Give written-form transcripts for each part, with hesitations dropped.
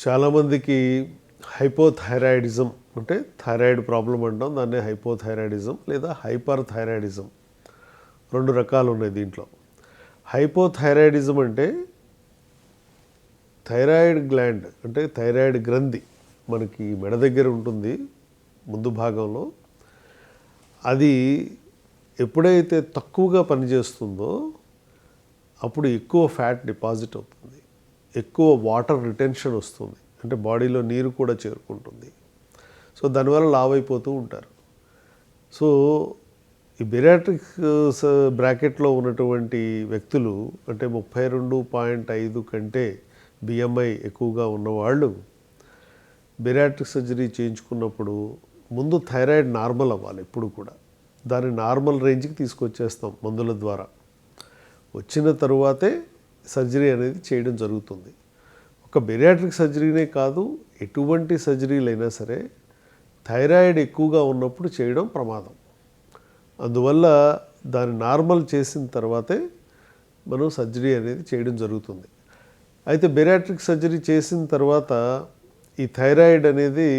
చాలామందికి హైపోథైరాయిడిజం అంటే thyroid problem అంటాం, దాన్నే హైపోథైరాయిడిజం లేదా హైపర్ థైరాయిడిజం. 2 రకాలు ఉన్నాయి దీంట్లో. హైపోథైరాయిడిజం అంటే థైరాయిడ్ గ్లాండ్ అంటే థైరాయిడ్ గ్రంథి మనకి మెడ దగ్గర ఉంటుంది ముందు భాగంలో. అది ఎప్పుడైతే తక్కువగా పనిచేస్తుందో అప్పుడు ఎక్కువ ఫ్యాట్ డిపాజిట్ అవుతుంది, ఎక్కువ వాటర్ రిటెన్షన్ వస్తుంది, అంటే బాడీలో నీరు కూడా చేరుకుంటుంది. సో దానివల్ల లావ్ అయిపోతూ ఉంటారు. సో ఈ బెరియాట్రిక్ బ్రాకెట్లో ఉన్నటువంటి వ్యక్తులు అంటే 32.5 కంటే బిఎంఐ ఎక్కువగా ఉన్నవాళ్ళు బెరియాట్రిక్ సర్జరీ చేయించుకున్నప్పుడు ముందు థైరాయిడ్ నార్మల్ అవ్వాలి. ఎప్పుడు కూడా దాన్ని నార్మల్ రేంజ్కి తీసుకొచ్చేస్తాం మందుల ద్వారా. వచ్చిన తరువాతే సర్జరీ అనేది చేయడం జరుగుతుంది. ఒక బెరియాట్రిక్ సర్జరీనే కాదు, ఎటువంటి సర్జరీలైనా సరే థైరాయిడ్ ఎక్కువగా ఉన్నప్పుడు చేయడం ప్రమాదం. అందువల్ల దాన్ని నార్మల్ చేసిన తర్వాతే మనం సర్జరీ అనేది చేయడం జరుగుతుంది. అయితే బెరియాట్రిక్ సర్జరీ చేసిన తర్వాత ఈ థైరాయిడ్ అనేది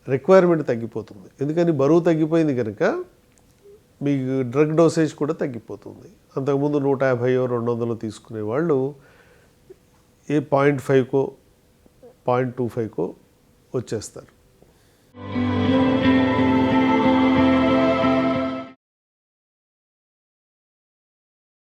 రిక్వైర్మెంట్ తగ్గిపోతుంది. ఎందుకని బరువు తగ్గిపోయింది కనుక మీకు డ్రగ్ డోసేజ్ కూడా తగ్గిపోతుంది. అంతకుముందు 150-200 తీసుకునే వాళ్ళు 0.5కో 0.25కో వచ్చేస్తారు.